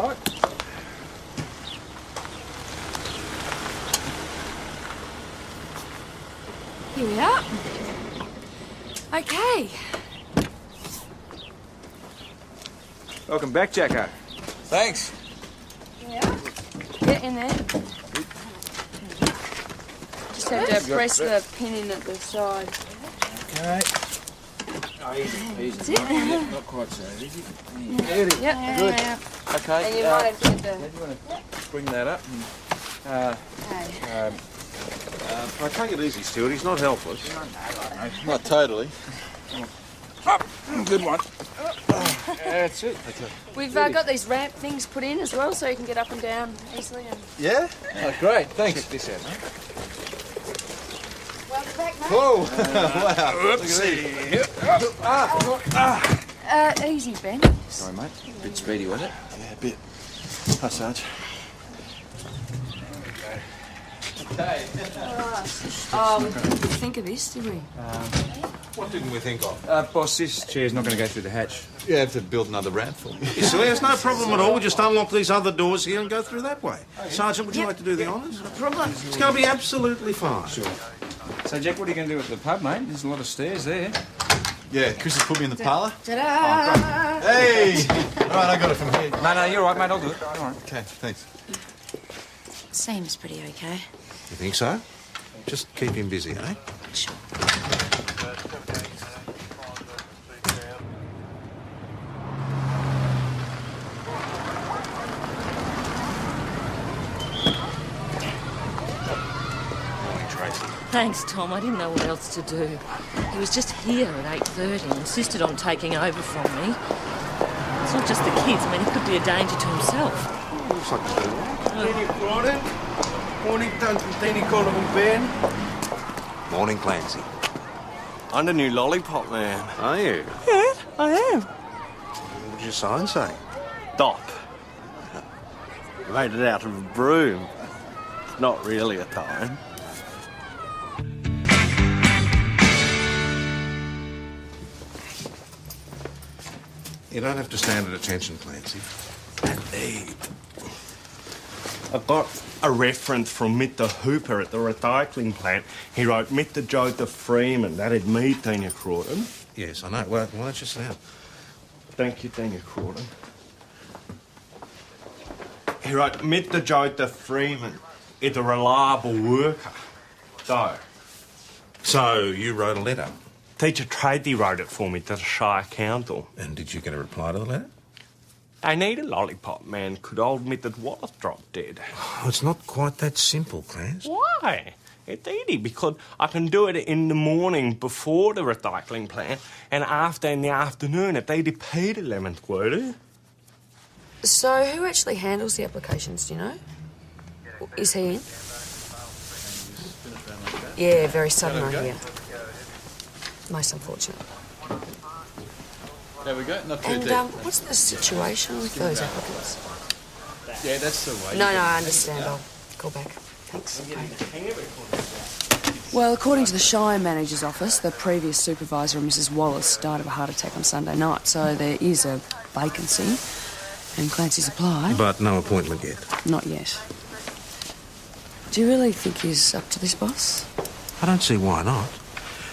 right. Here we are. Okay. Welcome back, Jacko. Thanks. Yeah. Get in there. Just have to press the pin in at the side. Okay. Oh, easy. That's it. Not quite so easy. Yep. Good. Yeah. Okay. And you might have to get Do the... you want to bring that up? Okay. I take it easy, Stuart. He's not helpless. Not totally. Good one. That's it. We've got these ramp things put in as well, so you can get up and down easily. And... Yeah? Oh, great. Thanks. Check this out, mate. Welcome back, mate. Whoa! Wow. Easy, Ben. Sorry, mate. Bit speedy, was it? Yeah, a bit. Hi, Sarge. Okay. Oh, we didn't think of this, did we? What didn't we think of? Boss, this chair's not going to go through the hatch. You have to build another ramp for me. You silly, there's no problem at all. We'll just unlock these other doors here and go through that way. Sergeant, would you like to do the honours? No problem. It's going to be absolutely fine. Sure. So, Jack, what are you going to do at the pub, mate? There's a lot of stairs there. Yeah, Chris has put me in the parlour. Ta-da! Hey! All right, I got it from here. No, you're all right, mate. I'll do it. All right. Okay, thanks. Seems pretty okay. You think so? Just keep him busy, eh? Sure. Thanks, Tom. I didn't know what else to do. He was just here at 8:30 and insisted on taking over from me. It's not just the kids. I mean, he could be a danger to himself. Looks like he's doing all right. Morning. Morning, Tantini Colin Ben. Morning, Clancy. I'm the new lollipop man. Are you? Yeah, I am. What did your sign say? Dop. Made it out of a broom. It's not really a time. You don't have to stand at attention, Clancy. Indeed. I got a reference from Mr. Hooper at the recycling plant. He wrote Mr. Joseph Freeman. That had me, Daniel Crawdon. Yes, I know. Well, why don't you sit down? Thank you, Daniel Crawdon. He wrote Mr. Joseph Freeman is a reliable worker. So, you wrote a letter. Teacher Tracy wrote it for me to the Shire Council. And did you get a reply to the letter? I need a lollipop man. Could old Mrs. Wallace drop dead? Oh, it's not quite that simple, Clance. Why? It's easy because I can do it in the morning before the recycling plant and after in the afternoon at 80p to 11:30. So, who actually handles the applications, do you know? Is he in? Yeah, very sudden, I hear. Most unfortunate. There we go, not too And deep. what's the situation with those applicants? Yeah, that's the way. No, I understand. I'll call back. Thanks. Well, according to the Shire Manager's office, the previous supervisor, Mrs. Wallace, died of a heart attack on Sunday night, so there is a vacancy, and Clancy's applied. But no appointment yet. Not yet. Do you really think he's up to this, boss? I don't see why not.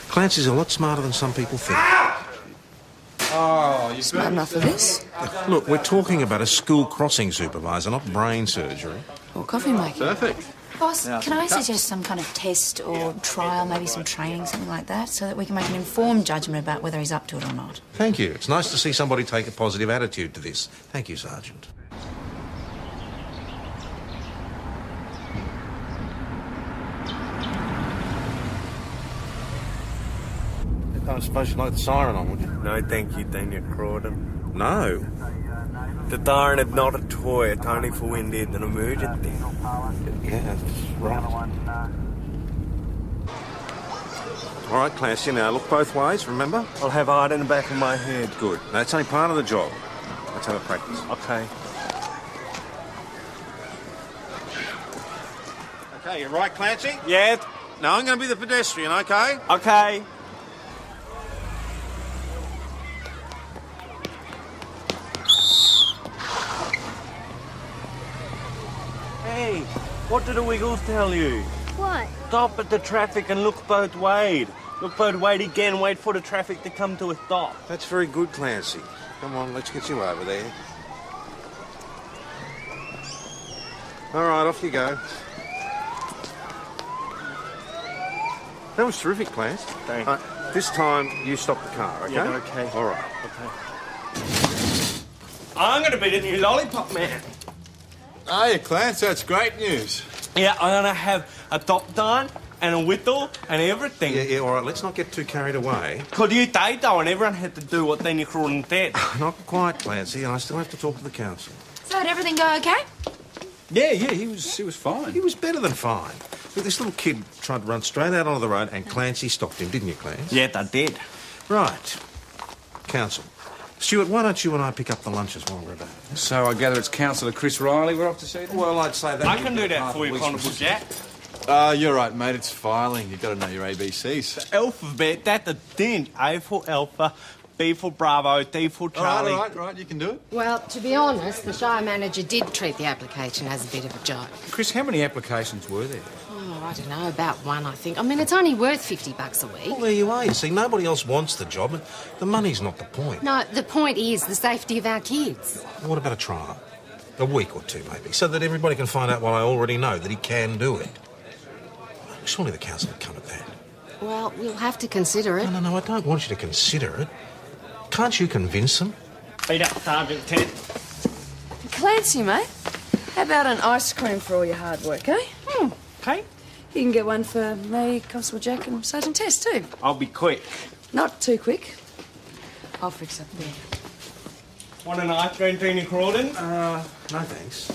Clancy's a lot smarter than some people think. Oh, you Smart enough for this? Look, we're talking about a school crossing supervisor, not brain surgery. Or coffee making? Perfect. Boss, can I suggest some kind of test or trial, maybe some training, something like that, so that we can make an informed judgment about whether he's up to it or not? Thank you. It's nice to see somebody take a positive attitude to this. Thank you, Sergeant. I don't suppose you'd like the siren on, would you? No, thank you, Daniel Crawdon. No. The siren is not a toy. It's only for when there's an emergency. Yeah, that's right. All right, Clancy, now look both ways, remember? I'll have eye in the back of my head. Good. That's only part of the job. Let's have a practice. Okay. Okay, you right, Clancy? Yes. No, I'm going to be the pedestrian, okay? Okay. Hey, what did the Wiggles tell you? What? Stop at the traffic and look both ways. Look both ways again, wait for the traffic to come to a stop. That's very good, Clancy. Come on, let's get you over there. All right, off you go. That was terrific, Clancy. Thanks. This time, you stop the car, okay? Yeah, okay. All right. Okay. I'm going to be the new lollipop man. Hey, Clance, that's great news. Yeah, I'm going to have a top done and a whistle and everything. Yeah, all right, let's not get too carried away. Could you say though, and everyone had to do what Daniel Crawley said. Not quite, Clancy, I still have to talk to the council. So did everything go okay? Yeah, he was fine. He was better than fine. Look, this little kid tried to run straight out onto the road and Clancy stopped him, didn't you, Clancy? Yeah, I did. Right. Council. Stuart, why don't you and I pick up the lunches while we're about it? So I gather it's Councillor Chris Riley we're off to see then? Well, I'd say that... I can do that for you, Honourable Jack. You're right, mate. It's filing. You've got to know your ABCs. Alphabet, that's a thing. A for Alpha, B for Bravo, D for Charlie. All right. You can do it. Well, to be honest, the Shire manager did treat the application as a bit of a joke. Chris, how many applications were there? Oh, I don't know, about one, I think. I mean, it's only worth $50 a week. Well, there you are. You see, nobody else wants the job, and the money's not the point. No, the point is the safety of our kids. What about a trial? A week or two, maybe, so that everybody can find out what I already know, that he can do it. Surely the council would come at that. Well, we'll have to consider it. No, I don't want you to consider it. Can't you convince them? Beat up Sergeant Ted. Clancy, mate. How about an ice cream for all your hard work, eh? Okay. You can get one for me, Constable Jack and Sergeant Tess, too. I'll be quick. Not too quick. I'll fix up there. Want an ice cream, Tina Crawdon? No, thanks.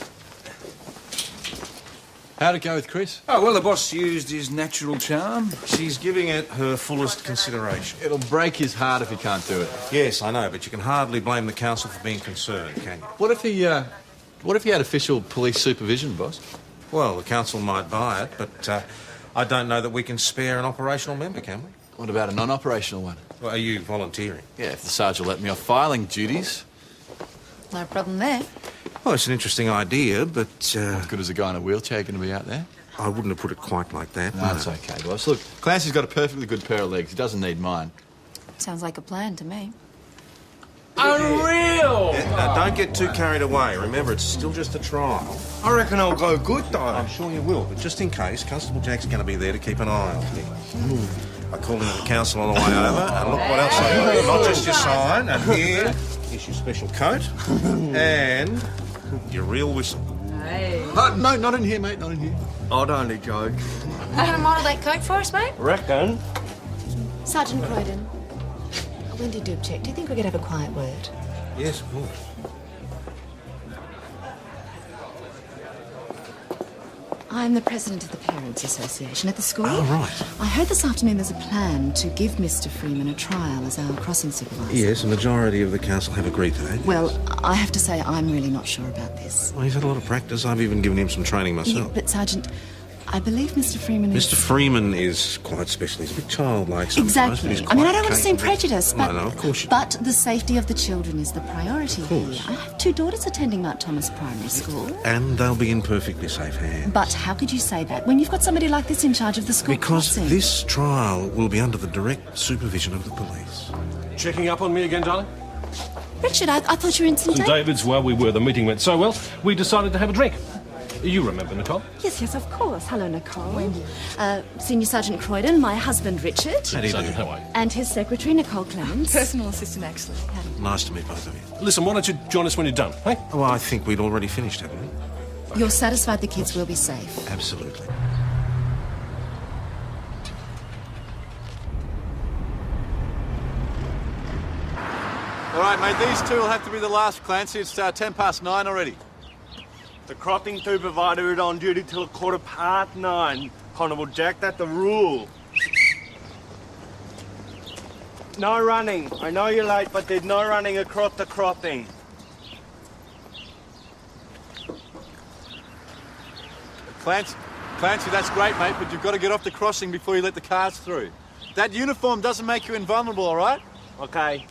How'd it go with Chris? Oh, well, the boss used his natural charm. She's giving it her fullest consideration. It'll break his heart if he can't do it. Yes, I know, but you can hardly blame the council for being concerned, can you? What if he had official police supervision, boss? Well, the council might buy it, but I don't know that we can spare an operational member, can we? What about a non-operational one? Well, are you volunteering? Yeah, if the sergeant let me off filing duties. No problem there. Well, it's an interesting idea, but As good as a guy in a wheelchair going to be out there. I wouldn't have put it quite like that. No, it's okay, boss. Look, Clancy's got a perfectly good pair of legs. He doesn't need mine. Sounds like a plan to me. Unreal! Now, don't get too carried away. Remember, it's still just a trial. I reckon I'll go good, though. I'm sure you will, but just in case, Constable Jack's going to be there to keep an eye on you. I called into the council on the way over, and look what else I got. Not just your sign, and here is your special coat, and your real whistle. No, not in here, mate. Not in here. I'd only joke. You going to model that coat for us, mate? Reckon? Sergeant Croydon, Wendy Dubček, do you think we could have a quiet word? Yes, of course. I'm the president of the Parents Association at the school. Oh, right. I heard this afternoon there's a plan to give Mr. Freeman a trial as our crossing supervisor. Yes, a majority of the council have agreed to that. Well, I have to say I'm really not sure about this. Well, he's had a lot of practice. I've even given him some training Yeah, myself. but, Sergeant, I believe Mr. Freeman is... Mr. Freeman is quite special. He's a bit childlike sometimes. Exactly. But he's I mean, I quite don't want to seem capable. prejudiced, but... No, of course you But the safety of the children is the priority Of here. course. I have two daughters attending Mount Thomas Primary School. And they'll be in perfectly safe hands. But how could you say that when you've got somebody like this in charge of the school Because crossing? this trial will be under the direct supervision of the police. Checking up on me again, darling? Richard, I thought you were in St. St. David's. David's, well, we were. The meeting went so well, we decided to have a drink. You remember, Nicole? Yes, of course. Hello, Nicole. Senior Sergeant Croydon, my husband, Richard. How do you do? Sergeant, how are you? And his secretary, Nicole Clements. Personal assistant, actually. Nice to meet both of you. Listen, why don't you join us when you're done, hey? Well, I think we'd already finished, haven't we? You're satisfied the kids will be safe? Absolutely. All right, mate, these two will have to be the last, Clancy. It's 9:10 already. The crossing supervisor is on duty till 9:15. Honourable Jack, that's the rule. No running. I know you're late, but there's no running across the crossing. Clancy, that's great, mate, but you've got to get off the crossing before you let the cars through. That uniform doesn't make you invulnerable, all right? Okay.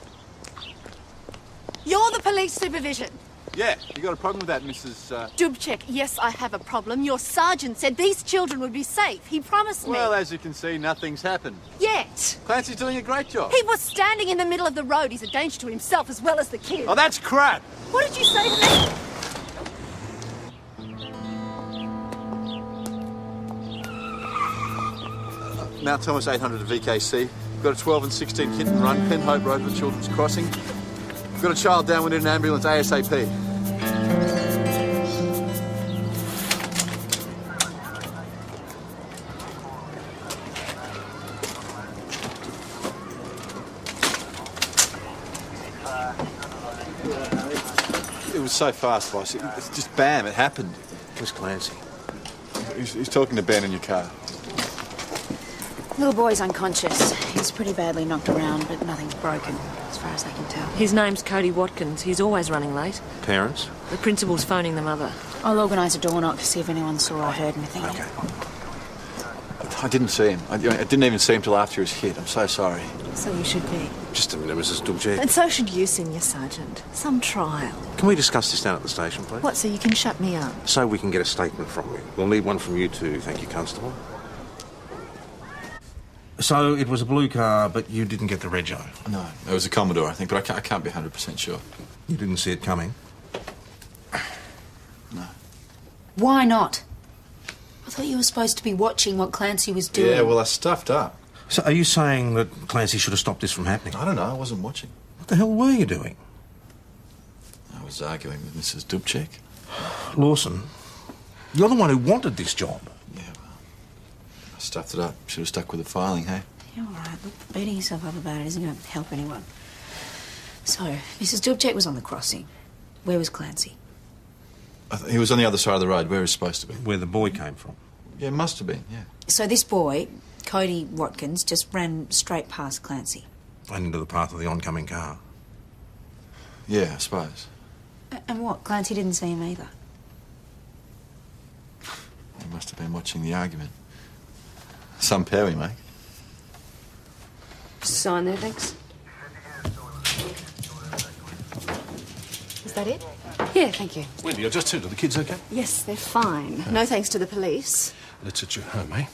You're the police supervision. Yeah, you got a problem with that, Mrs. Dubček, yes, I have a problem. Your sergeant said these children would be safe. He promised me. Well, as you can see, nothing's happened. Yet. Clancy's doing a great job. He was standing in the middle of the road. He's a danger to himself as well as the kids. Oh, that's crap! What did you say to me? Mount Thomas 800 to VKC. We've got a 12 and 16 hit and run, Penhope Road for Children's Crossing. We've got a child down, we need an ambulance ASAP. It was so fast, boss. It's just bam, it happened. Where's Clancy? He's talking to Ben in your car. Little boy's unconscious. He's pretty badly knocked around, but nothing's broken, as far as they can tell. His name's Cody Watkins. He's always running late. Parents? The principal's phoning the mother. I'll organise a door knock to see if anyone saw or heard anything. Okay. I didn't see him. I didn't even see him till after he was hit. I'm so sorry. So you should be. Just a minute, Mrs. Dubček. And so should you, Senior Sergeant. Some trial. Can we discuss this down at the station, please? What, so you can shut me up? So we can get a statement from you. We'll need one from you too, thank you, Constable. So it was a blue car, but you didn't get the rego? No, it was a Commodore, I think, but I can't be 100% sure. You didn't see it coming? No. Why not? I thought you were supposed to be watching what Clancy was doing. Yeah, well, I stuffed up. So are you saying that Clancy should have stopped this from happening? I don't know, I wasn't watching. What the hell were you doing? I was arguing with Mrs. Dubček. Lawson, you're the one who wanted this job. Yeah, well, I stuffed it up. Should have stuck with the filing, hey? You're all right. Look, beating yourself up about it isn't going to help anyone. So, Mrs. Dubček was on the crossing. Where was Clancy? He was on the other side of the road, where he was supposed to be. Where the boy came from? Yeah, it must have been, yeah. So this boy, Cody Watkins, just ran straight past Clancy. And into the path of the oncoming car. Yeah, I suppose. And what? Clancy didn't see him either. He must have been watching the argument. Some pair we make. Sign there, thanks. Is that it? Yeah, thank you. Wendy, you're just two. Are the kids okay? Yes, they're fine. No thanks to the police. Let's at your home, eh?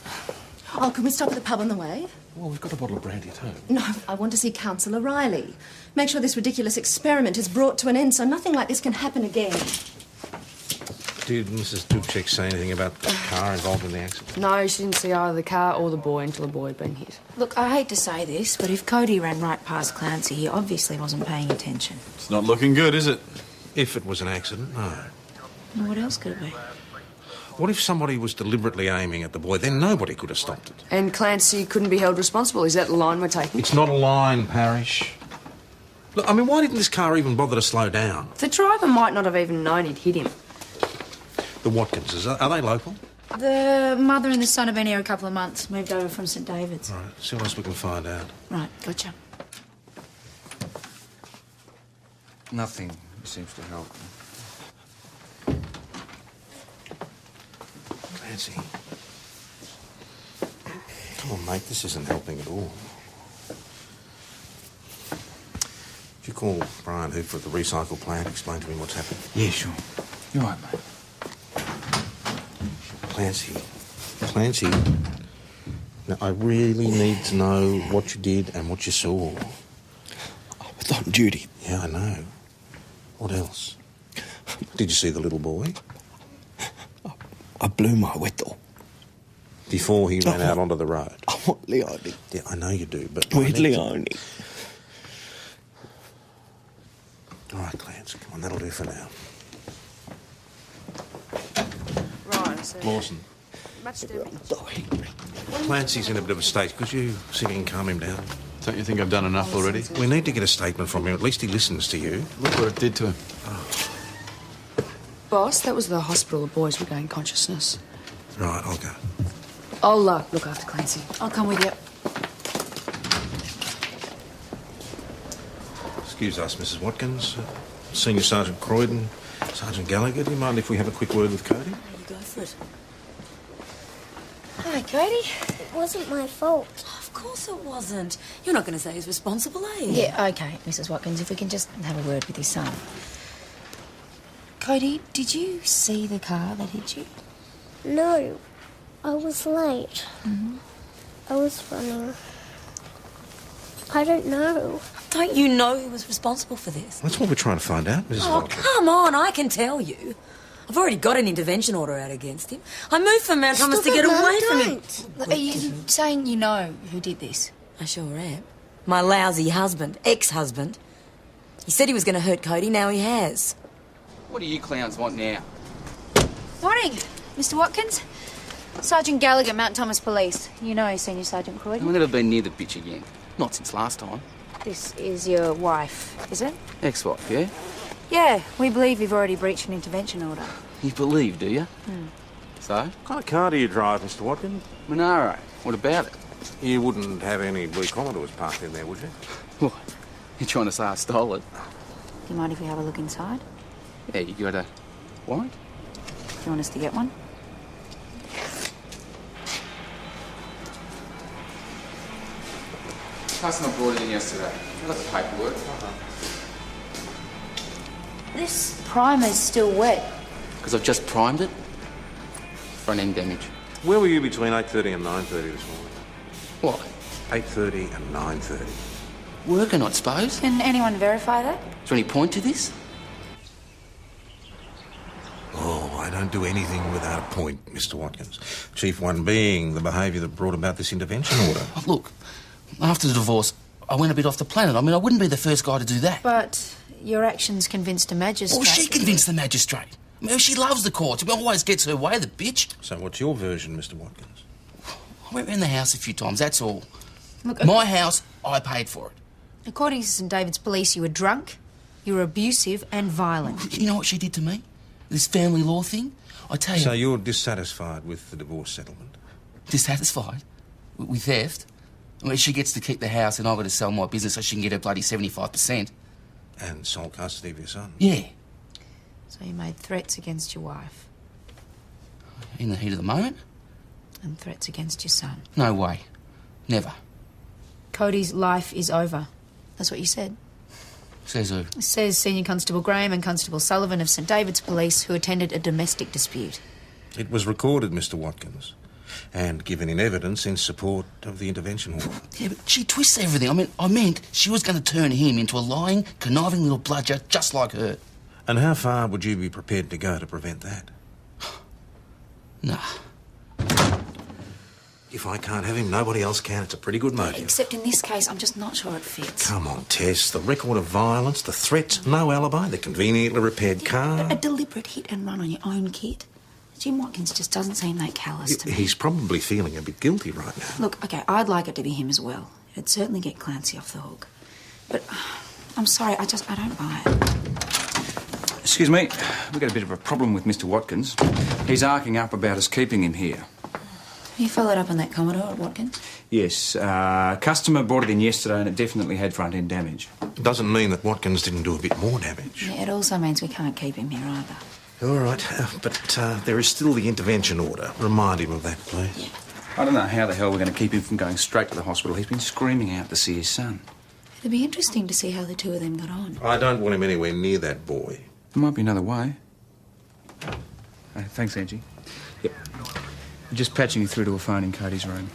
Oh, can we stop at the pub on the way? Well, we've got a bottle of brandy at home. No, I want to see Councillor Riley. Make sure this ridiculous experiment is brought to an end so nothing like this can happen again. Did Mrs. Dubček say anything about the car involved in the accident? No, she didn't see either the car or the boy until the boy had been hit. Look, I hate to say this, but if Cody ran right past Clancy, he obviously wasn't paying attention. It's not looking good, is it? If it was an accident, no. Well, what else could it be? What if somebody was deliberately aiming at the boy? Then nobody could have stopped it. And Clancy couldn't be held responsible. Is that the line we're taking? It's not a line, Parish. Look, I mean, why didn't this car even bother to slow down? The driver might not have even known he'd hit him. The Watkinses, are they local? The mother and the son have been here a couple of months, moved over from St David's. All right, see what else we can find out. Right, gotcha. Nothing seems to help. Clancy. Come on, mate, this isn't helping at all. Did you call Brian Hooper at the recycle plant, explain to him what's happened? Yeah, sure. You're right, mate. Clancy, now I really need to know what you did and what you saw. I was on duty. Yeah, I know. What else? Did you see the little boy? I blew my whistle. Before he ran out onto the road? I want Leone. Yeah, I know you do, but... Where's Leone? All right, Clancy, come on, that'll do for now. Right, so... Lawson. Much disturbing. Sorry. Clancy's in a bit of a state. Could you see if you can calm him down? Don't you think I've done enough already? We need to get a statement from him. At least he listens to you. Look what it did to him. Boss, that was the hospital. The boys regained consciousness. Right, I'll go. I'll look after Clancy. I'll come with you. Excuse us, Mrs. Watkins. Senior Sergeant Croydon, Sergeant Gallagher, do you mind if we have a quick word with Cody? You go for it. Hi, Cody. It wasn't my fault. Of course it wasn't. You're not going to say he's responsible, are you? Yeah, OK, Mrs. Watkins, if we can just have a word with your son. Cody, did you see the car that hit you? No, I was late. I was running. I don't know. Don't you know who was responsible for this? That's what we're trying to find out, Mrs. Oh, Watkins. come on, I can tell you. I've already got an intervention order out against him. I moved from Mount Thomas to get away from him. Don't. Are you saying you know who did this? I sure am. My lousy husband, ex-husband. He said he was going to hurt Cody, now he has. What do you clowns want now? Morning, Mr. Watkins. Sergeant Gallagher, Mount Thomas Police. You know Senior Sergeant Croydon. I've never been near the bitch again. Not since last time. This is your wife, is it? Ex-wife, yeah? Yeah, we believe you've already breached an intervention order. You believe, do you? So? What kind of car do you drive, Mr. Watkins? Monaro. What about it? You wouldn't have any blue Commodores parked in there, would you? What? You're trying to say I stole it? Do you mind if we have a look inside? Yeah, you got a warrant? Do you want us to get one? Customer brought it in yesterday. I got the paperwork. This primer's still wet. Because I've just primed it. Front end damage. Where were you between 8:30 and 9:30 this morning? What? 8:30 and 9:30. Working, I suppose. Can anyone verify that? Is there any point to this? Oh, I don't do anything without a point, Mr. Watkins. Chief one being the behaviour that brought about this intervention order. Oh, look, after the divorce, I went a bit off the planet. I mean, I wouldn't be the first guy to do that. But your actions convinced a magistrate. Well, she convinced the magistrate. I mean, she loves the courts. She always gets her way, the bitch. So what's your version, Mr. Watkins? I went round the house a few times, that's all. Look, My house, I paid for it. According to St David's police, you were drunk, you were abusive and violent. You know what she did to me? This family law thing? I tell you... So you're dissatisfied with the divorce settlement? Dissatisfied? With theft? I mean, she gets to keep the house and I've got to sell my business so she can get her bloody 75%. And sole custody of your son? Yeah. So you made threats against your wife? In the heat of the moment? And threats against your son? No way. Never. Cody's life is over. That's what you said. Says who? Says Senior Constable Graham and Constable Sullivan of St David's Police, who attended a domestic dispute. It was recorded, Mr. Watkins, and given in evidence in support of the intervention order. Yeah, but she twists everything. I meant she was going to turn him into a lying, conniving little bludger just like her. And how far would you be prepared to go to prevent that? Nah. If I can't have him, nobody else can. It's a pretty good motive. Except in this case, I'm just not sure it fits. Come on, Tess. The record of violence, the threats, no alibi, the conveniently repaired car. A deliberate hit and run on your own kid. Jim Watkins just doesn't seem that callous to me. He's probably feeling a bit guilty right now. Look, OK, I'd like it to be him as well. It'd certainly get Clancy off the hook. But I'm sorry, I don't buy it. Excuse me, we've got a bit of a problem with Mr. Watkins. He's arcing up about us keeping him here. Have you followed up on that Commodore at Watkins? Yes, customer brought it in yesterday and it definitely had front-end damage. Doesn't mean that Watkins didn't do a bit more damage. Yeah, it also means we can't keep him here either. All right, but there is still the intervention order. Remind him of that, please. Yeah. I don't know how the hell we're going to keep him from going straight to the hospital. He's been screaming out to see his son. It'd be interesting to see how the two of them got on. I don't want him anywhere near that boy. There might be another way. Thanks, Angie. Yep. I'm just patching you through to a phone in Cody's room.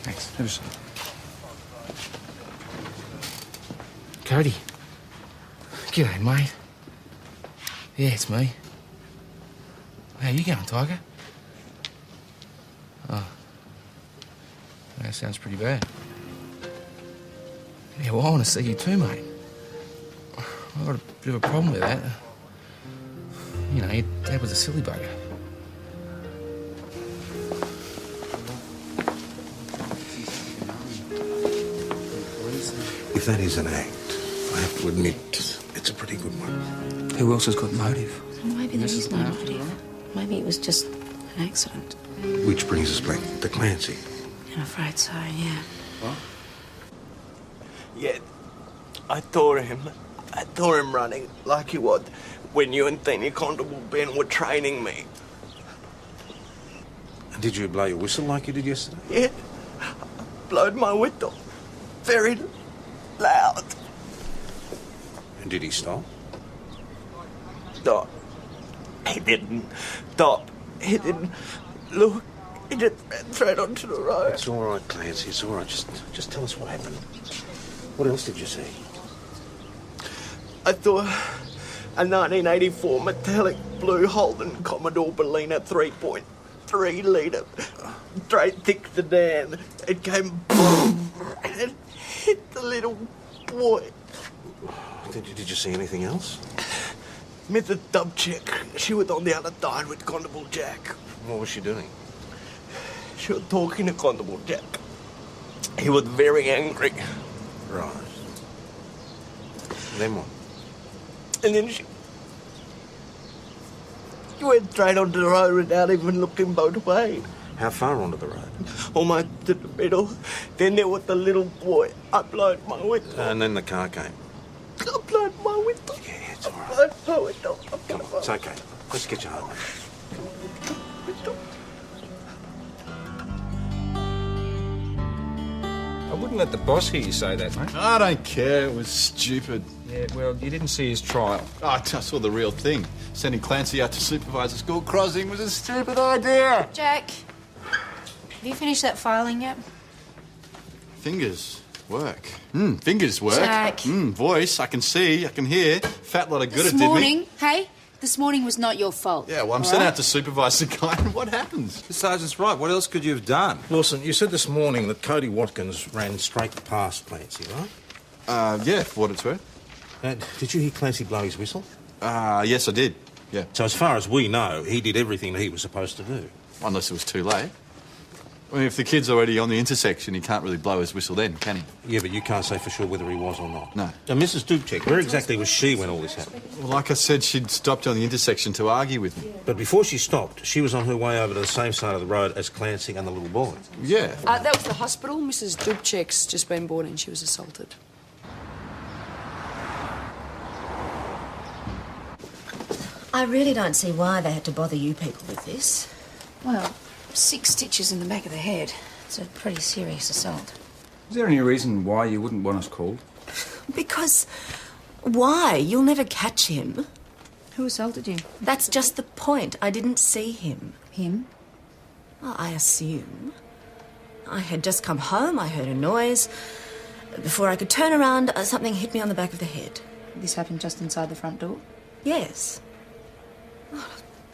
Thanks. Have a seat. Cody. G'day, mate. Yeah, it's me. How you going, Tiger? Oh. That sounds pretty bad. Yeah, well, I want to see you too, mate. I've got a bit of a problem with that. You know, your dad was a silly bugger. If that is an act, I have to admit it's a pretty good one. Who else has got motive? Well, maybe there is no motive. Maybe it was just an accident. Which brings us back to Clancy. I'm afraid so, yeah. What? Yeah, I saw him running like he was when you and Senior Constable Ben were training me. And did you blow your whistle like you did yesterday? Yeah, I blowed my whistle very loud. And did he stop? No, He didn't stop. He didn't look. He just ran straight onto the road. It's all right, Clancy. It's all right. Just tell us what happened. What else did you see? I saw a 1984 metallic blue Holden Commodore Bellina 3.3 litre straight thick sedan. It came boom and it hit the little boy. Did you see anything else? Mrs. Dubchick, she was on the other side with Constable Jack. What was she doing? She was talking to Constable Jack. He was very angry. Right. Then what? And then she went straight onto the road without even looking both ways. How far onto the road? Almost to the middle. Then there was the little boy. I blowed my window. And then the car came. I blowed my window. Yeah, it's all right. I blowed my window. Come on, it's okay. Let's get you home. I wouldn't let the boss hear you say that, mate. I don't care. It was stupid. Yeah, well, you didn't see his trial. Oh, I saw the real thing. Sending Clancy out to supervise the school crossing was a stupid idea. Jack, have you finished that filing yet? Fingers work. Fingers work. Jack. Voice, I can see, I can hear. Fat lot of good This it did me. morning, hey? This morning was not your fault. Yeah, well, I'm all sent right? out to supervise the guy, and what happens? The sergeant's right. What else could you have done? Lawson, you said this morning that Cody Watkins ran straight past Clancy, right? Yeah, for what it's worth. Did you hear Clancy blow his whistle? Yes, I did. Yeah. So as far as we know, he did everything that he was supposed to do. Unless it was too late. I mean, if the kid's already on the intersection, he can't really blow his whistle then, can he? Yeah, but you can't say for sure whether he was or not. No. Now, Mrs. Dubček, where exactly was she when all this happened? Well, like I said, she'd stopped on the intersection to argue with me. But before she stopped, she was on her way over to the same side of the road as Clancy and the little boy. Yeah. That was the hospital. Mrs. Dubček's just been brought in. She was assaulted. I really don't see why they had to bother you people with this. Well, 6 stitches in the back of the head. It's a pretty serious assault. Is there any reason why you wouldn't want us called? Because why? You'll never catch him. Who assaulted you? That's just the point. I didn't see him. Him? Well, I assume. I had just come home. I heard a noise. Before I could turn around, something hit me on the back of the head. This happened just inside the front door? Yes. Oh,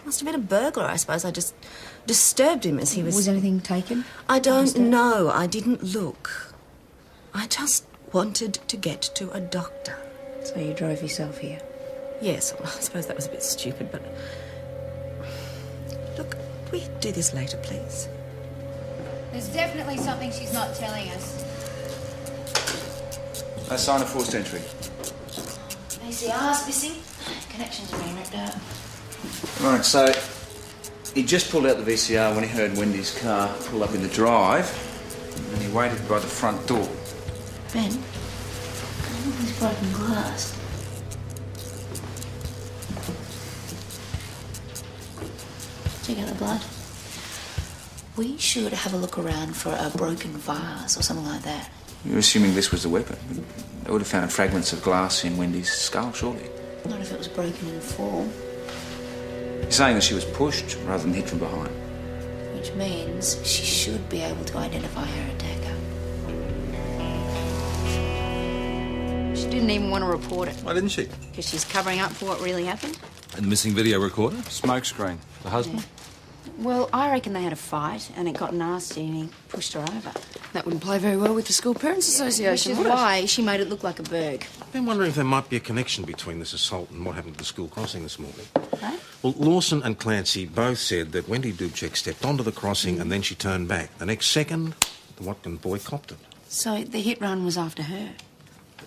must have been a burglar, I suppose. I just disturbed him as he was... Was anything taken? I don't know. I didn't look. I just wanted to get to a doctor. So you drove yourself here? Yes, well, I suppose that was a bit stupid, but... Look, we do this later, please. There's definitely something she's not telling us. A sign of forced entry. VCR's missing. Connections are being ripped out. Right, so he just pulled out the VCR when he heard Wendy's car pull up in the drive, and he waited by the front door. Ben, look at this broken glass. Check out the blood. We should have a look around for a broken vase or something like that. You're assuming this was the weapon. They would have found fragments of glass in Wendy's skull, surely. Not if it was broken in a fall. You're saying that she was pushed rather than hit from behind. Which means she should be able to identify her attacker. She didn't even want to report it. Why didn't she? Because she's covering up for what really happened. And the missing video recorder? Smoke screen. The husband? Yeah. Well, I reckon they had a fight and it got nasty and he pushed her over. That wouldn't play very well with the School Parents Association, Which is would it? why she made it look like a burg. I've been wondering if there might be a connection between this assault and what happened at the school crossing this morning. Huh? Well, Lawson and Clancy both said that Wendy Dubček stepped onto the crossing and then she turned back. The next second, the Watkins boy copped it. So the hit run was after her.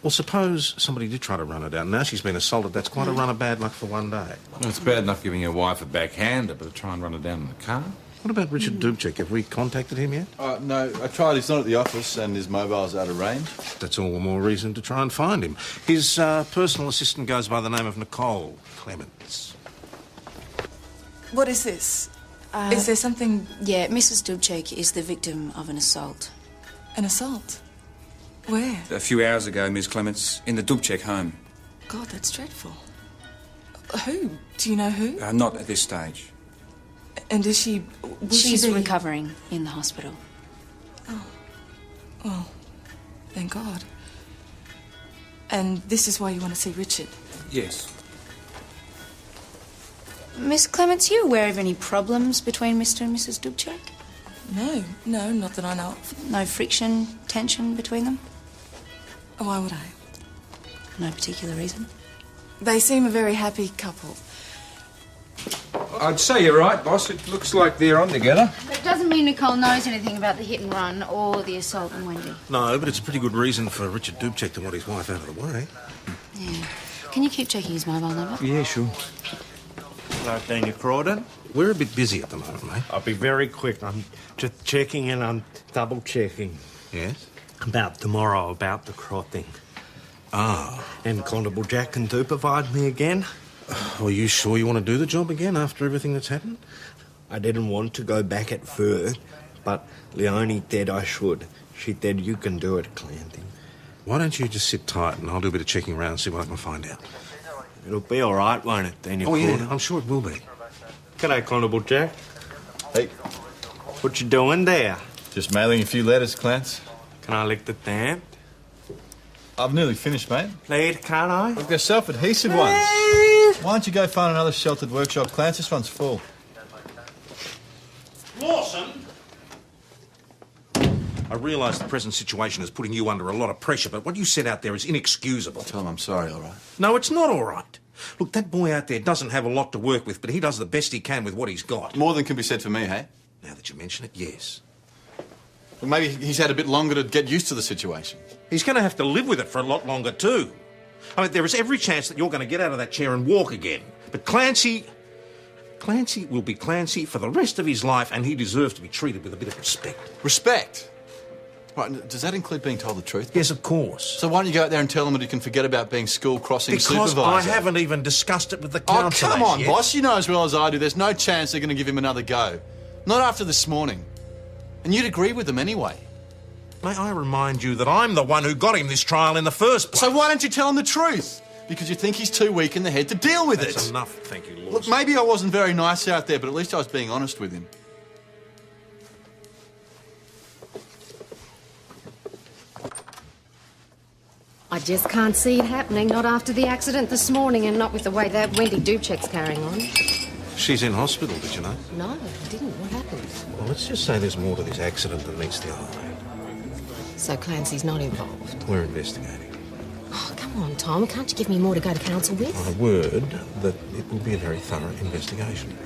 Well, suppose somebody did try to run her down. Now she's been assaulted. That's quite a run of bad luck for one day. Well, it's bad enough giving your wife a backhander, but to try and run her down in the car? What about Richard Dubček? Have we contacted him yet? No, I tried. He's not at the office and his mobile's out of range. That's all the more reason to try and find him. His personal assistant goes by the name of Nicole Clements. What is this? Is there something... Yeah, Mrs. Dubček is the victim of an assault. An assault? Where? A few hours ago, Ms. Clements, in the Dubček home. God, that's dreadful. Who? Do you know who? Not at this stage. And is she... She's recovering in the hospital. Oh. Well, thank God. And this is why you want to see Richard? Yes. Miss Clements, you aware of any problems between Mr. and Mrs. Dubček? No, not that I know of. No friction, tension between them? Why would I? No particular reason? They seem a very happy couple. I'd say you're right, boss. It looks like they're on together. That doesn't mean Nicole knows anything about the hit and run or the assault on Wendy. No, but it's a pretty good reason for Richard Dubček to want his wife out of the way. Yeah. Can you keep checking his mobile number? Yeah, sure. Hello, Daniel Crawdon. We're a bit busy at the moment, mate. I'll be very quick. I'm just checking and I'm double-checking. Yes? About tomorrow, about the crossing. Ah. And Constable Jack can supervise me again. Are you sure you want to do the job again after everything that's happened? I didn't want to go back at first, but Leonie said I should. She said you can do it, Clancy. Why don't you just sit tight and I'll do a bit of checking around and see what I can find out. It'll be all right, won't it, Daniel? Oh, yeah, I'm sure it will be. G'day, Constable Jack. Hey. What you doing there? Just mailing a few letters, Clance. Can I lick the stamp? I've nearly finished, mate. Please, can't I? Look, they're self-adhesive ones. Why don't you go find another sheltered workshop, Clance? This one's full. Lawson! I realise the present situation is putting you under a lot of pressure, but what you said out there is inexcusable. Tell him I'm sorry, all right? No, it's not all right. Look, that boy out there doesn't have a lot to work with, but he does the best he can with what he's got. More than can be said for me, hey? Now that you mention it, yes. Well, maybe he's had a bit longer to get used to the situation. He's going to have to live with it for a lot longer, too. I mean, there is every chance that you're going to get out of that chair and walk again. But Clancy will be Clancy for the rest of his life, and he deserves to be treated with a bit of respect. Respect? Right, does that include being told the truth? Yes, of course. So why don't you go out there and tell him that he can forget about being school crossing supervisor? Because I haven't even discussed it with the council. Oh, come on, yet. boss. You know as well as I do, there's no chance they're going to give him another go. Not after this morning. And you'd agree with them anyway. May I remind you that I'm the one who got him this trial in the first place? So why don't you tell him the truth? Because you think he's too weak in the head to deal with That's it. enough, thank you, Lawson. Look, maybe I wasn't very nice out there, but at least I was being honest with him. I just can't see it happening, not after the accident this morning and not with the way that Wendy Dubček's carrying on. She's in hospital, did you know? No, I didn't. What happened? Well, let's just say there's more to this accident than meets the eye. So Clancy's not involved? We're investigating. Oh, come on, Tom. Can't you give me more to go to council with? My word that it will be a very thorough investigation.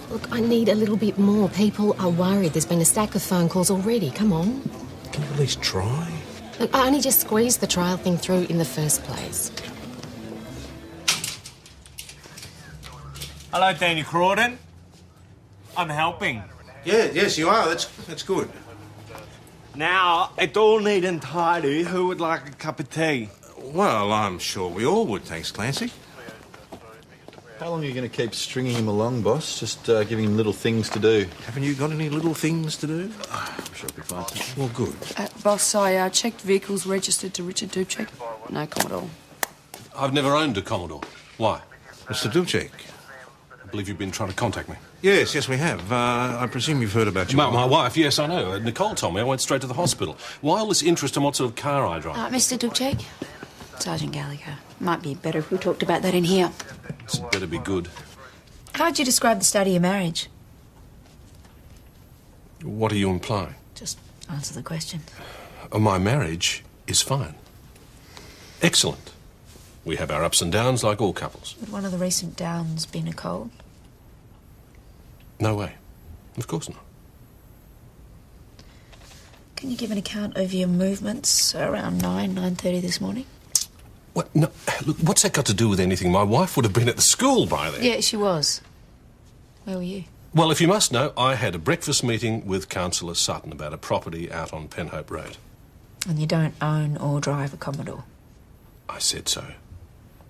Look, I need a little bit more. People are worried. There's been a stack of phone calls already. Come on. Can you at least try? Look, I only just squeezed the trial thing through in the first place. Hello, Daniel Crawdon. I'm helping. Yeah, yes, you are. That's good. Now, it's all neat and tidy. Who would like a cup of tea? Well, I'm sure we all would, thanks, Clancy. How long are you going to keep stringing him along, boss? Just giving him little things to do. Haven't you got any little things to do? I'm sure it'll be fine. Well, good. Boss, I checked vehicles registered to Richard Dubček. No Commodore. I've never owned a Commodore. Why? Mr. Dubček. I believe you've been trying to contact me. Yes, we have. I presume you've heard about your My wife, yes, I know. Nicole told me. I went straight to the hospital. Why all this interest in what sort of car I drive? Mr. Dubček? Sergeant Gallagher. Might be better if we talked about that in here. It's better be good. How'd you describe the state of your marriage? What are you implying? Just answer the question. My marriage is fine. Excellent. We have our ups and downs like all couples. Would one of the recent downs be Nicole? No way. Of course not. Can you give an account of your movements around 9:30 this morning? What? No, look, what's that got to do with anything? My wife would have been at the school by then. Yeah, she was. Where were you? Well, if you must know, I had a breakfast meeting with Councillor Sutton about a property out on Penhope Road. And you don't own or drive a Commodore? I said so.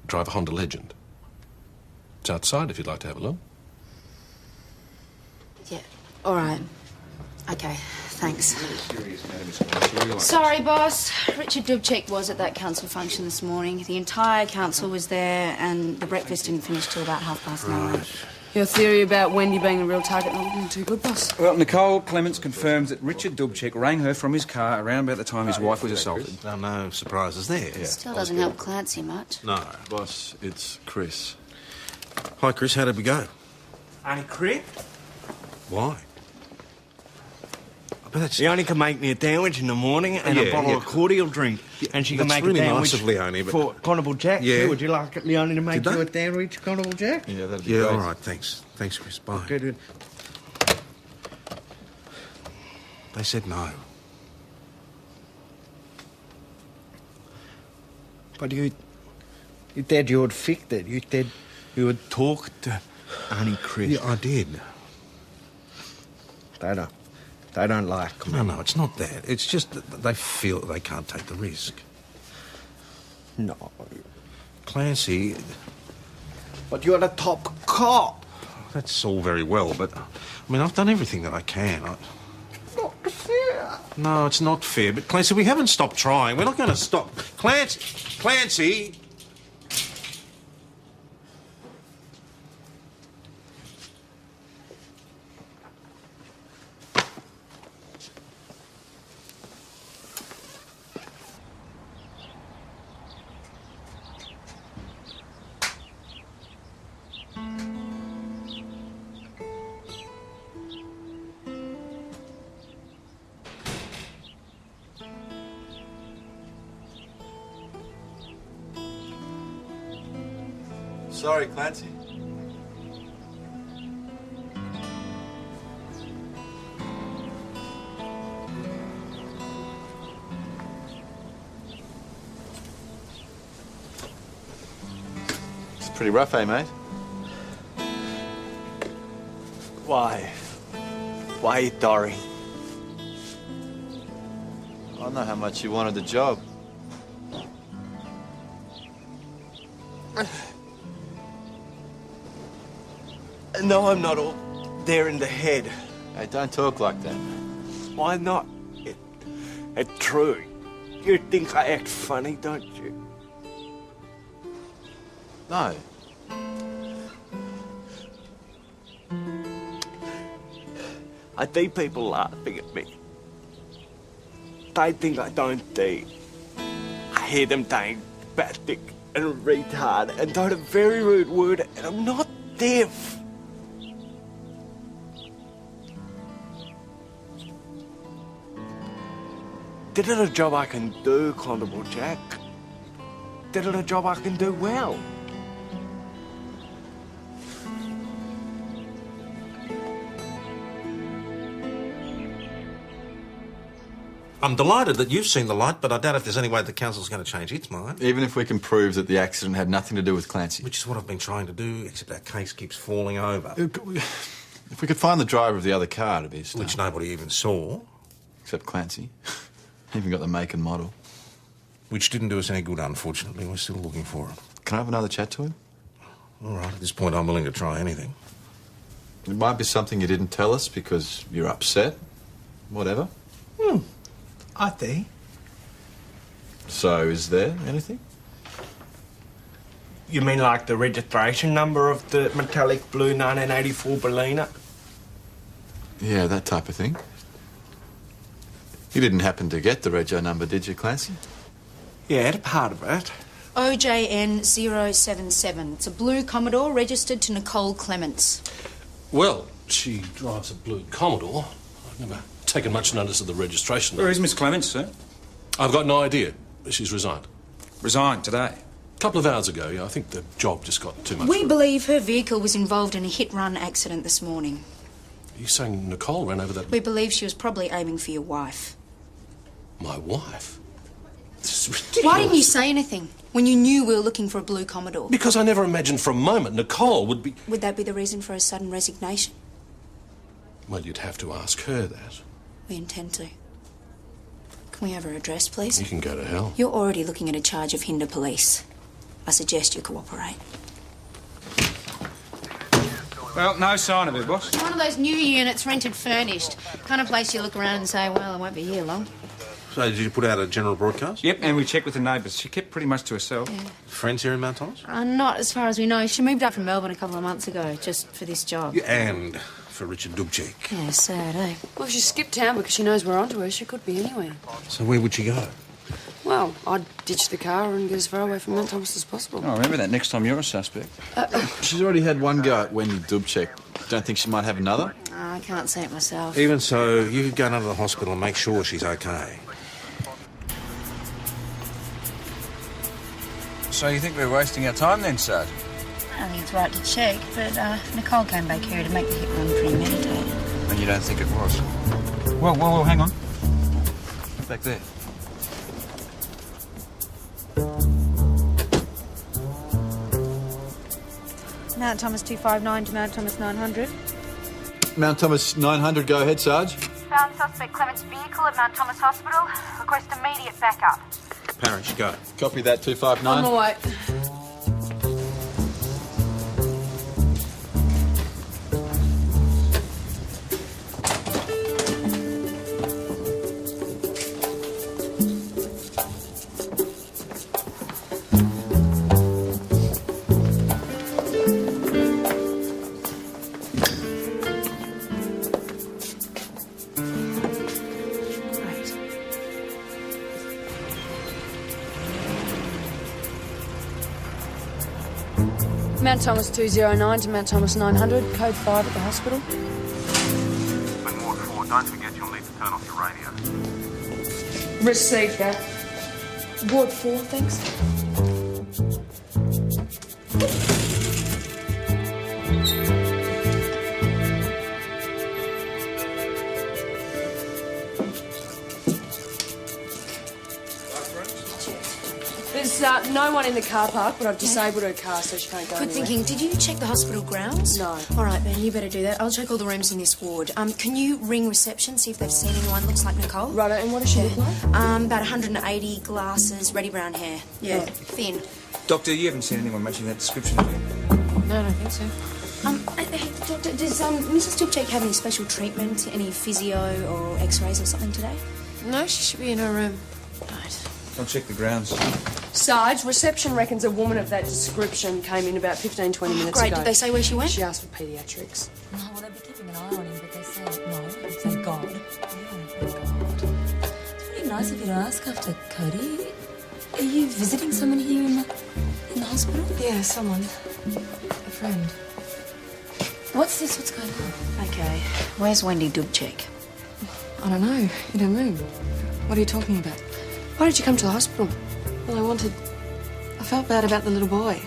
Drive a Honda Legend. It's outside if you'd like to have a look. Yeah, all right. Okay, Thanks. Sorry, boss. Richard Dubček was at that council function this morning. The entire council was there, and the breakfast didn't finish till about 9:30. Your theory about Wendy being a real target not looking too good, boss. Well, Nicole Clements confirms that Richard Dubček rang her from his car around about the time his wife was assaulted. No surprises there. Still doesn't help Clancy much. No, boss, it's Chris. Hi, Chris. How did we go? Ain't Chris? Why? But that's... She only can make me a sandwich in the morning and a bottle of cordial drink. And she can That's make really a nice sandwich of Leonie, but... for Constable Jack, Yeah. too. Would you like Leonie to make Did you they? a sandwich, Constable Jack? Yeah, that'd be Yeah, great. all right, thanks. Thanks, Chris. Bye. Good. They said no. But you said you would fix it. You said you would talk to Auntie Chris. Yeah, I did. They don't like me. No, it's not that. It's just that they feel that they can't take the risk. No. Clancy... But you're the top cop. That's all very well, but... I mean, I've done everything that I can. Not fair. No, it's not fair. But, Clancy, we haven't stopped trying. We're not going to stop. Clancy! Sorry, Clancy. It's pretty rough, eh, mate? Why? Why, Dory? I know how much you wanted the job. No, I'm not all there in the head. Hey, don't talk like that. Why not? It's true. You think I act funny, don't you? No. I see people laughing at me. They think I don't see. I hear them saying spastic and retard and throw a very rude word, and I'm not deaf. Did it a job I can do, Constable Jack. Did it a job I can do well. I'm delighted that you've seen the light, but I doubt if there's any way the council's going to change its mind. Even if we can prove that the accident had nothing to do with Clancy. Which is what I've been trying to do, except our case keeps falling over. If we could find the driver of the other car, it'd be a start. Which nobody even saw. Except Clancy. Even got the make and model. Which didn't do us any good, unfortunately. We're still looking for it. Can I have another chat to him? All right, at this point I'm willing to try anything. It might be something you didn't tell us because you're upset. Whatever. I see. So, is there anything? You mean like the registration number of the metallic blue 1984 Berliner? Yeah, that type of thing. You didn't happen to get the rego number, did you, Clancy? Yeah, part of it. OJN 077. It's a blue Commodore registered to Nicole Clements. Well, she drives a blue Commodore. I've never taken much notice of the registration. Where is Miss Clements, sir? I've got no idea. She's resigned. Resigned today? A couple of hours ago, yeah. I think the job just got too much. We believe her vehicle was involved in a hit-run accident this morning. Are you saying Nicole ran over that... We believe she was probably aiming for your wife. My wife? This is ridiculous. Why didn't you say anything when you knew we were looking for a blue Commodore? Because I never imagined for a moment Nicole would be... Would that be the reason for her sudden resignation? Well, you'd have to ask her that. We intend to. Can we have her address, please? You can go to hell. You're already looking at a charge of hinder police. I suggest you cooperate. Well, no sign of her, boss. One of those new units rented furnished. Kind of place you look around and say, well, I won't be here long. So did you put out a general broadcast? Yep, and we checked with the neighbours. She kept pretty much to herself. Yeah. Friends here in Mount Thomas? Not as far as we know. She moved up from Melbourne a couple of months ago, just for this job. Yeah, and for Richard Dubček. Yeah, sad, eh? Well, if she skipped town because she knows we're onto her, she could be anywhere. So where would she go? Well, I'd ditch the car and get as far away from Mount Thomas as possible. Oh, remember that next time you're a suspect. She's already had one go at Wendy Dubček. Don't think she might have another? I can't say it myself. Even so, you could go down to the hospital and make sure she's okay. So you think we're wasting our time then, Sarge? I think it's right to check, but Nicole came back here to make the hit run premeditated. And you don't think it was? Well, hang on. Back there. Mount Thomas 259 to Mount Thomas 900. Mount Thomas 900, go ahead, Sarge. Found suspect Clement's vehicle at Mount Thomas Hospital. Request immediate backup. Parish, go. Copy that, 259. On the way. Mount Thomas 209 to Mount Thomas 900, code 5 at the hospital. And Ward 4, don't forget you'll need to turn off your radio. Received that. Ward 4, thanks. There's no one in the car park, but I've disabled her car so she can't go Good anywhere. thinking. Did you check the hospital grounds? No. All right, Ben, you better do that. I'll check all the rooms in this ward. Can you ring reception, see if they've seen anyone? Looks like Nicole. Righto, and what does she look like? About 180, glasses, reddy brown hair. Yeah, thin. Doctor, you haven't seen anyone matching that description, have you? No, I don't think so. Hey, Doctor, does Mrs. Dubček have any special treatment, any physio or x-rays or something today? No, she should be in her room. Right. I'll check the grounds. Sarge, reception reckons a woman of that description came in about 15, 20 minutes Great. ago. Did they say where she went? She asked for paediatrics. No, well, they'd be keeping an eye on him, but they said no. Thank God. Yeah, thank God. It's pretty nice of you to ask after Cody. Are you visiting someone here in the hospital? Yeah, someone. A friend. What's this? What's going on? Okay, where's Wendy Dubček? I don't know. In her room. What are you talking about? Why did you come to the hospital? Well, I felt bad about the little boy.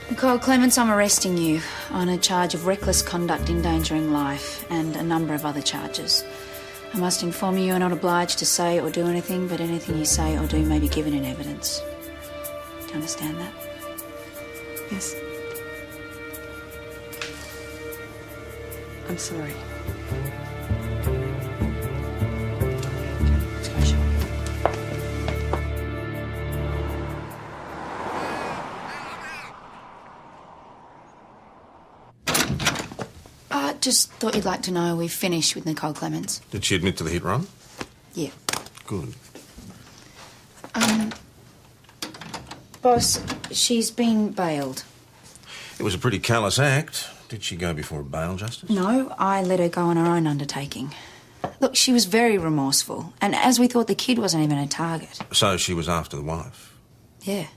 Nicole Clements, I'm arresting you on a charge of reckless conduct endangering life and a number of other charges. I must inform you you're not obliged to say or do anything, but anything you say or do may be given in evidence. Do you understand that? Yes. I'm sorry. Let's go, shall we? Just thought you'd like to know we've finished with Nicole Clements. Did she admit to the hit run? Yeah. Good. Boss, she's been bailed. It was a pretty callous act. Did she go before a bail justice? No, I let her go on her own undertaking. Look, she was very remorseful, and as we thought, the kid wasn't even a target. So she was after the wife? Yeah.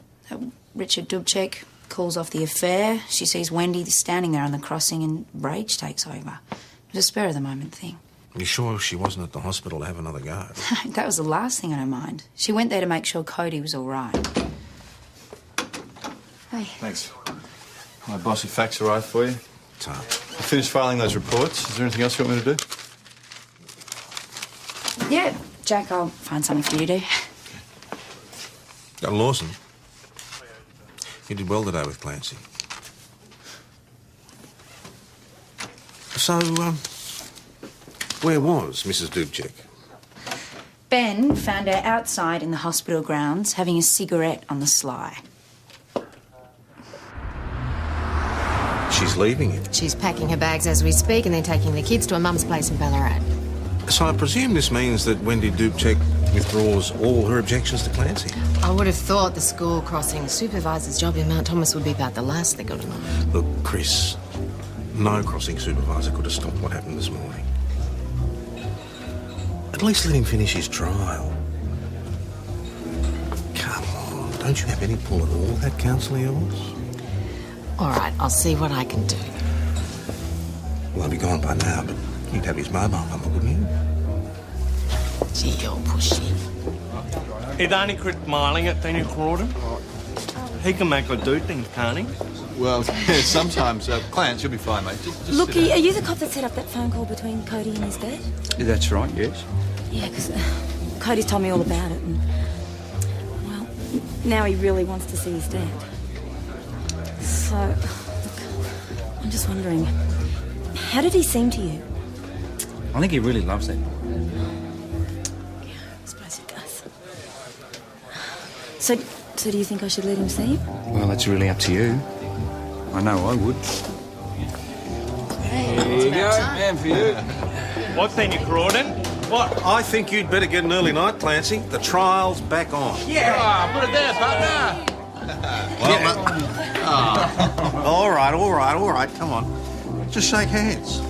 Richard Dubček calls off the affair. She sees Wendy standing there on the crossing and rage takes over. It was a spur-of-the-moment thing. You sure she wasn't at the hospital to have another go? That was the last thing on her mind. She went there to make sure Cody was all right. Hey. Thanks. My bossy facts arrived for you. Tough. I finished filing those reports. Is there anything else you want me to do? Yeah, Jack, I'll find something for you to do. Got Lawson. He did well today with Clancy. So, where was Mrs. Dubček? Ben found her outside in the hospital grounds having a cigarette on the sly. She she's leaving you. She's packing her bags as we speak and then taking the kids to a mum's place in Ballarat. So I presume this means that Wendy Dubček withdraws all her objections to Clancy. I would have thought the school crossing supervisor's job in Mount Thomas would be about the last they got him on. Look, Chris, no crossing supervisor could have stopped what happened this morning. At least let him finish his trial. Come on, don't you have any pull at all, that counsel of yours? All right, I'll see what I can do. Well, he'll be gone by now, but you'd have his mobile number, wouldn't you? Gee, you're pushy. It only quit smiling at Daniel Crawdon. He can make her do things, can't he? Well, yeah, sometimes. Clarence, you'll be fine, mate. Just Looky, are you the cop that set up that phone call between Cody and his dad? Yeah, that's right, yes. Yeah, because Cody's told me all about it, and, well, now he really wants to see his dad. So, look, I'm just wondering, how did he seem to you? I think he really loves that boy. I suppose he does. So do you think I should let him see him? Well, that's really up to you. I know I would. There you go, man, for you. What's Daniel Crawdon? What? I think you'd better get an early night, Clancy. The trial's back on. Yeah! Put it there, partner! Well, all right. Come on. Just shake hands.